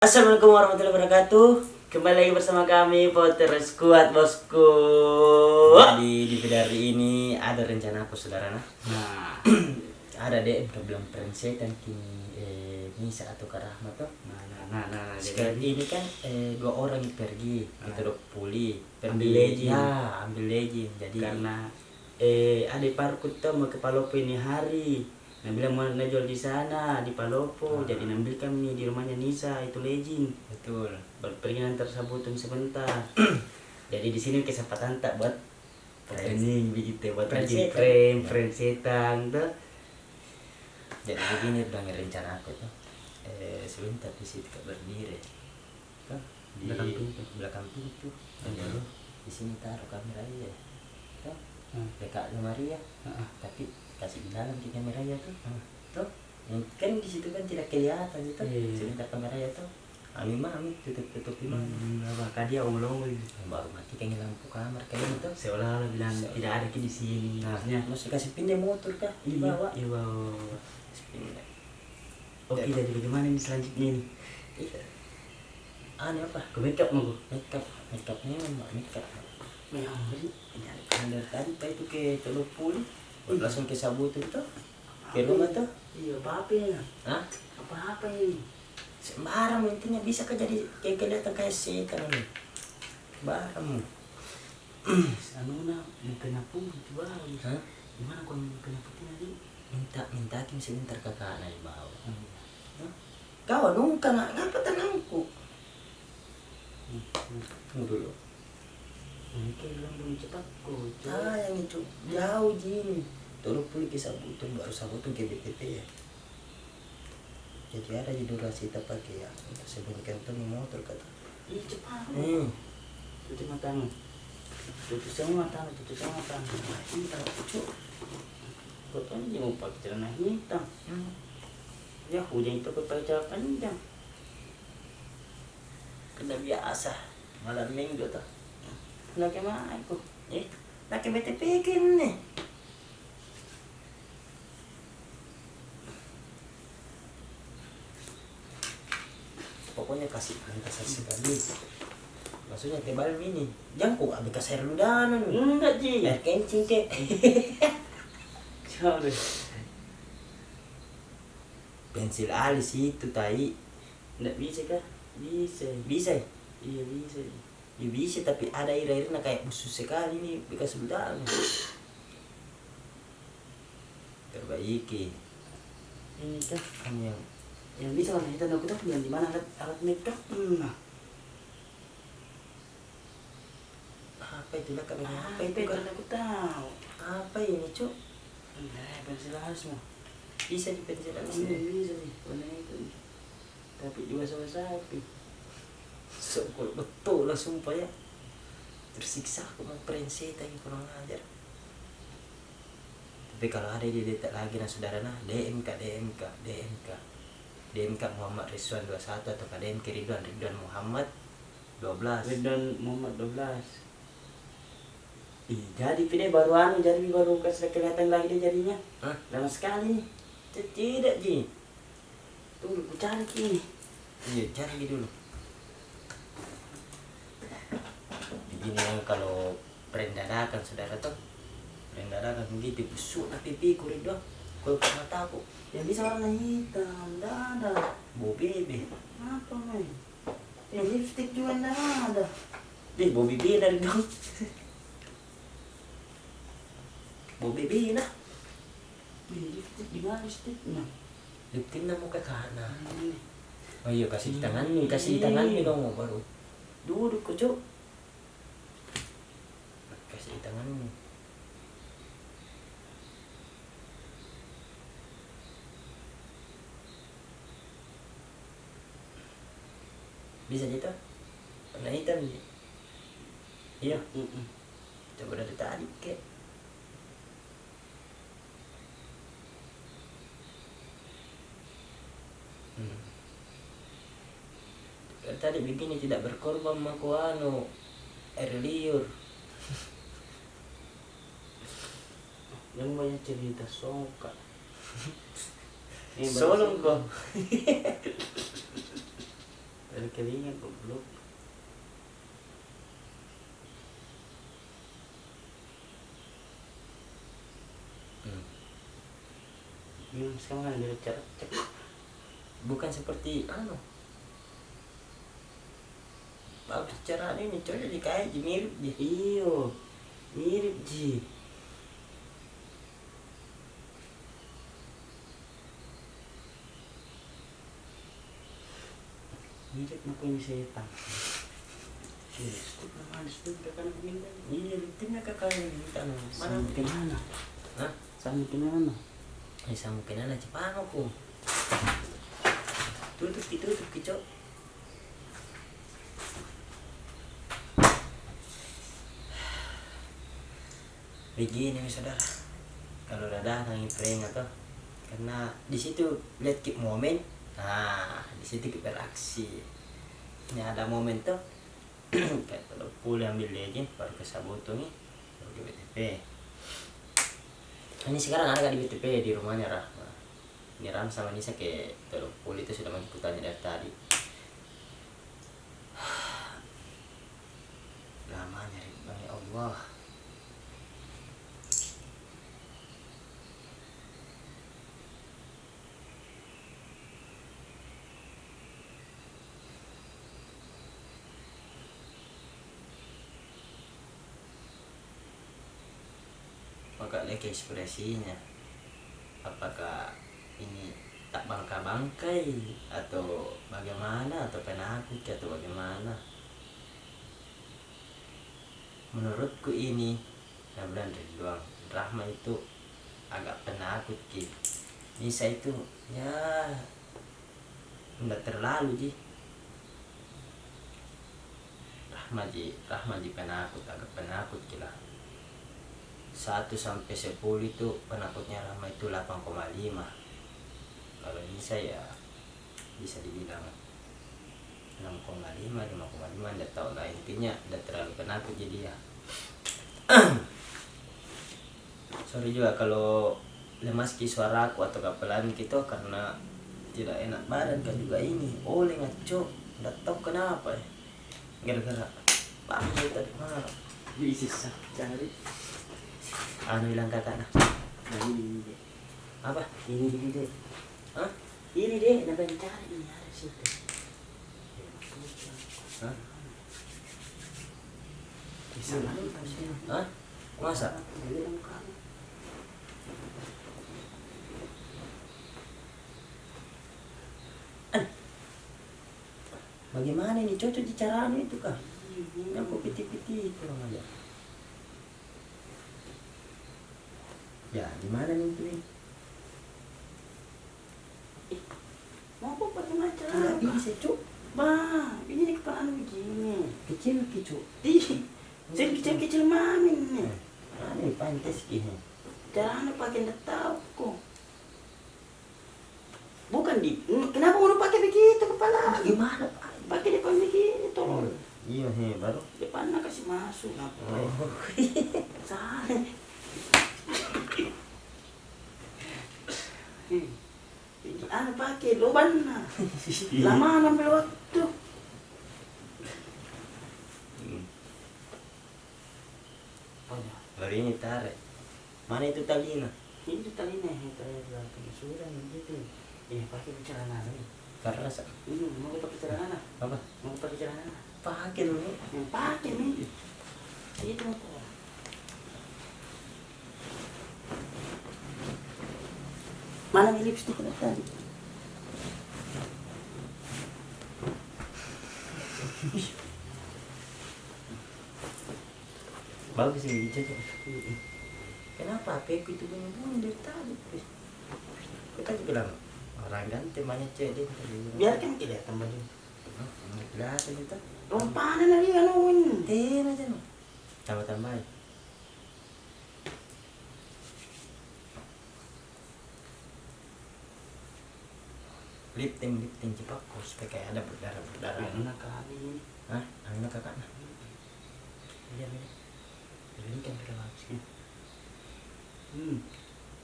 Assalamualaikum warahmatullahi wabarakatuh. Kembali lagi bersama kami Potter Squad, bosku. Jadi di video hari ini ada rencana apa, saudara? Nah, ada deh bilang prensetan kini Nisa atau Karahmat tuh. Nah. Sekarang ini kan dua orang pergi kita udah pulih ambil legend. Ya, ambil legend. Jadi Karena adik parku tuh mau ke Palopo ini hari. Nah bilang mau jual di sana di Palopo, jadi ambil kami di rumahnya Nisa itu legend. betul. Pergi nanti tersabutan sebentar. Jadi di sini kesempatan tak buat training begitu, buat bikin frame setan tuh. Jadi begini udah rencana aku tuh. Sebentar di situ berdiri. Di belakang pintu. Di sini taruh kamera ya. Tuh. Dekat lemari ya. Tapi kasih di dalam di kamera ya tuh. Tuh. Kan di situ kan tidak kelihatan gitu. Sebentar kamera ya tuh. Ami tutup maka dia omong baru mati kan lampu kamar kayak gitu. seolah-olah bilang tidak ada di sini. Nah, masih kasih pindah motor kah? Dibawa. Iya, bawa. Oke, jadi bagaimana ini selanjutnya ini? Iya. Aneh apa? Ke makeup mau Makeupnya makeup. memang beri. Dari tadi pak itu ke Teluk Puli, langsung ke Sabut itu, ke rumah tuh. Iya, apa ya? Hah? Apa ini? Sembarang intinya bisa kan jadi kayak kelihatan kayak setan ini. Barang. Anu na, kena pun itu baru. Hah? Gimana kau kena putih nanti? Minta kim sebentar kakak di bawah. Kau nungka ngapa tenangku? Tunggu dulu. Mungkin belum cepat kok. Yang itu jauh jin. Teluk Puli ke Sabutun, baru Sabutun ke BTP ya. Jadi ada di durasi kita pakai ya untuk sebunyikan tuh motor kata. Ih, cepat. Tutup matamu. Tutup semua matamu. Ini tahu cucu. Kau kan dia mau pakai celana hitam. Ya hujan itu pakai celana panjang. Kena biasa malam minggu tuh. Nak kemana aku? Nak ke BTP kan nih. Pokoknya kasih pantas sekali. Maksudnya tebal mini. Jangan kok ambil kasih air ludahan. Enggak Ji. Air kencing kek. Sorry. Pensil alis itu tai. Enggak bisa kah? Bisa. Bisa. Iya bisa. Ya bisa tapi ada air-airnya kayak busuk sekali nih bekas ludahan. Perbaiki. Ini kah? Kamu Yang bisa warna hitam aku tahu yang di mana alat makeup. apa itu lah kamera apa itu kan? Aku tahu. Apa ini cuk? Pensil halus mah. Bisa di pensil alis Ini ini. bisa nih warna itu. Tapi juga sama sapi. Sokol betul lah sumpah ya. Tersiksa aku mau prensetan yang kurang ajar. Tapi kalau ada di detak lagi nah saudara nah DMK Muhammad Rizwan 21 atau DMK Ridwan Muhammad 12. Ridwan Muhammad 12. Jadi pilih baru kasih kelihatan lagi dia jadinya. Hah? Lama sekali nih. Tidak Ji. Tunggu ku cari kini. Iya cari dulu. Begini yang kalau brand dadakan saudara tuh. Brand dadakan begitu busuk nah pipiku Ridwan. Kau mataku. Yang bisa warna hitam, dada. Bau bebe. Apa men? Yang lipstick juga nggak ada. Bau bebe dari dong. Bau bebe nah. Lipstick di mana lipsticknya? Liptin na mo ka kana. Ini. Oh iya kasih di tangan nih, dong baru. Duduk kok cok. Kasih di tangan nih. Bisa gitu? Warna hitam nih. Iya. Coba dari tadi kek. Tadi begini tidak berkorban makuano air liur. Yang banyak cerita soka. Solong ko. keringat goblok. Gimana sekarang dia cek. Bukan seperti bagus cara ini coba dikaji mirip dia. Iyo, mirip ji. Mirip aku ini setan. Itu nama itu kan minta. Iya timnya kakak yang minta mana? Sama kemana? Hah? Sama kemana? Bisa mungkin aja Jepang aku. Tutup kicau. Begini saudara, kalau udah datang prank atau karena di situ lihat keep momen, nah di situ kita beraksi. Ini ada momen tuh, kayak kalau pulang ambil legend baru ke Sabuto nih, baru ke BTP. Ini sekarang ada di BTP di rumahnya Rahma. Ini Ram sama Nisa ke Telopul itu sudah mengikutannya dari tadi. Lamanya Ridwan ya Allah. Maka lihat ekspresinya, apakah ini tak bangka-bangkai atau bagaimana, atau penakut atau bagaimana. Menurutku ini Ramlan Ridwan Rahma itu agak penakut gitu. Nisa itu ya enggak terlalu ji. Rahma ji penakut, agak penakut gila. 1 sampai 10 itu penakutnya Rahma itu 8,5. Kalau ini saya bisa dibilang 6,5, 5,5, enggak tahu lah, intinya enggak terlalu penakut jadi ya. Sorry juga kalau lemas ki suaraku atau kapelan gitu karena tidak enak badan kan juga ini. Oleh ngaco, enggak tahu kenapa ya. Gara-gara panggil tadi mana. Bisa cari. Bilang kakak nah. Nah ini deh. Apa? Ini deh. Hah? Ini deh, namanya cari ini ada situ. Hah? Bisa lah. Hah? Masa? Bagaimana ini cocok di caranya itu kah? Yang aku piti-piti itu orang aja. Ya, di mana nih itu? Mau apa pakai macam? Enggak bisa, Cuk. Bang, ini kepala begini. Kecil, Cuk. Ih, saya kecil-kecil mamin nih. Ini pantas gini. Caranya pakai nggak tahu kok. Bukan di, kenapa mau pakai begitu kepala? Gimana, Pak? Pakai depan begini, tolong. Iya, baru. Depannya kasih masuk, ngapa? Salah. Ini ada pakai loban nah. Lama ngambil waktu. Oh ya, Baru ini tarik. Mana itu talinya? ini tali nih, tali belakang sudah gitu. Pakai bicara nana nih. Karena Ini mau pakai celana nana. apa? Mau pakai celana nana. Pakai dulu. Yang pakai nih. Itu apa? Mana nih lipstick tadi? Bagus ini cocok. Kenapa HP ku itu bunyi-bunyi dari tadi? Kita juga bilang orang ganti banyak cedek. Biarkan tidak tambah dulu. Kelihatan kita. Rompanan lagi anuin. Ten aja no. Tambah-tambahin. Lifting cepat kok supaya kayak ada berdarah. Mana kali ini? Hah? Anak kakak nah. Iya. Ini kan sudah habisnya.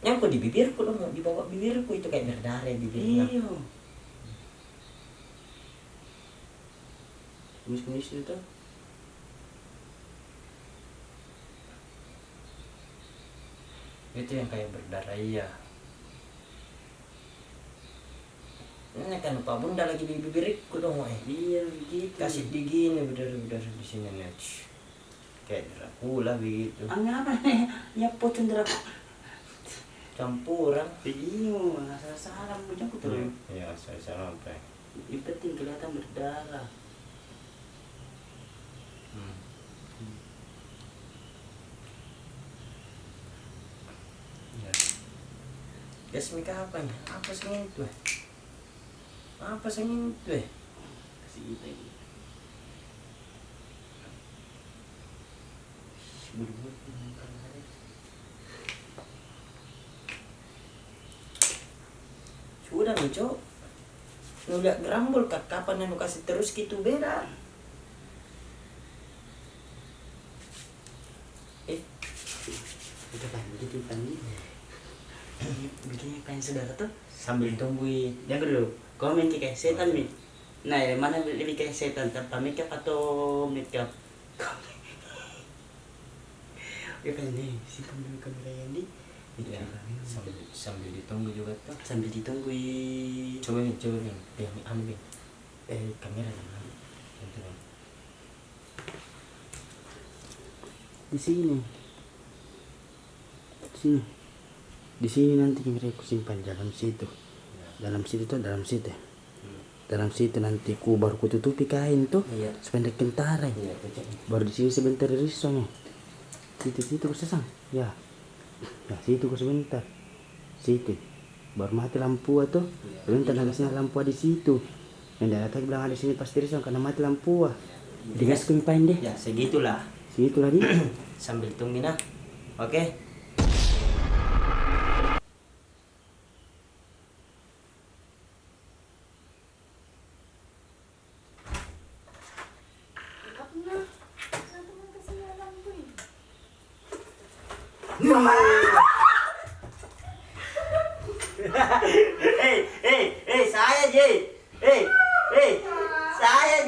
Yang kok di bibirku dong, di bawah bibirku itu kayak berdarah bibirnya. Iya. kumis-kumis itu tuh. Itu yang kayak berdarah iya. Ini kan Pak Bunda lagi di bibirku dong, Iya begitu. kasih digini berdarah di sini nih. Kayak Dracula begitu. Apa nih? Ya potong Dracula. Campuran. Bingung, salah-salah bujang aku terus. Ya, saya sampai. Yang penting kelihatan berdarah. Ya. Gas mika apa nih? Apa sih itu? Apa sih itu? Kasih kita ini. Buru-buru makan hari. Sudah nih, Cok. Nu lihat gerambol kapan anu kasih terus gitu beda. Udah kan, begitu kan ini. Bikinnya pengen saudara tuh. Sambil tungguin. Yang dulu, komen kayak setan nih. Nah, yang mana lebih kayak setan, tanpa makeup atau makeup? Ya kan nih, simpan dulu kamera yang di. Ya, sambil ditunggu juga tuh. Sambil ditungguin. Coba nih. Yang ambil. Kamera yang mana? Itu nih. Di sini. Sini. Di sini nanti kamera aku simpan dalam situ. Dalam situ tuh, dalam situ. Dalam situ nanti baru ku tutupi kain tuh. Iya. Sependek kentara. Iya, tuh. Baru di sini sebentar risongnya. Situ ku sesang. Ya. Nah, situ ku sebentar. Situ. Baru mati lampu tuh. Sebentar nagasnya lampu di situ. Yang datang bilang ada sini pasti risong karena mati lampu. Digas ku mimpain deh. Ya, segitulah. Situ lagi. Sambil tungguin ah. Oke.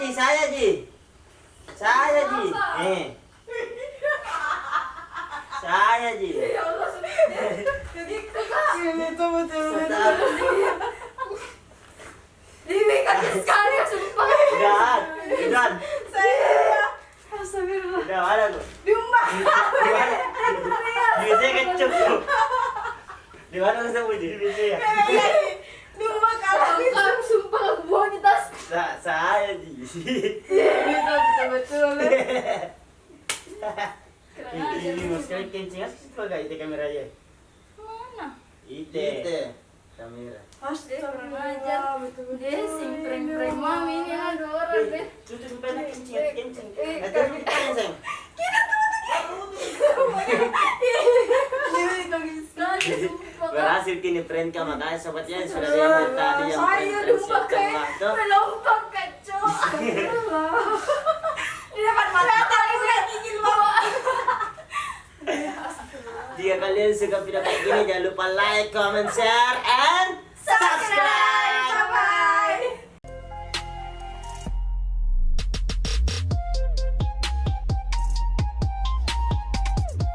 Saya Ji. Saya Ji. Saya Ji. Ya Allah, jadi itu betul. Ini kaki sekali ya sumpah. Udah. Saya astagfirullah. Udah mana tuh? Diumbah. Bisa kecup. Di mana ketemu di bisa ya? Diumbah kalah. Kamu sumpah aku buang di tas. Saya Ji. Itu betul-betul. Ini mas kali kencing asli tuh agak itu kameranya. Mana? Ite. Kamera. Astagfirullah. Dia sing prank-prank mami ini ada orang deh. Tutup pengen kencing. Ada di mana sayang? Ini kaki sekali sumpah. Berhasil kini prank ka makanya sobatnya sudah ada yang tadi yang Saya lupa kayak melompat kacau. Di depan mata tadi udah gigil bawa. Jika kalian suka video kayak gini jangan lupa like, comment, share, and subscribe.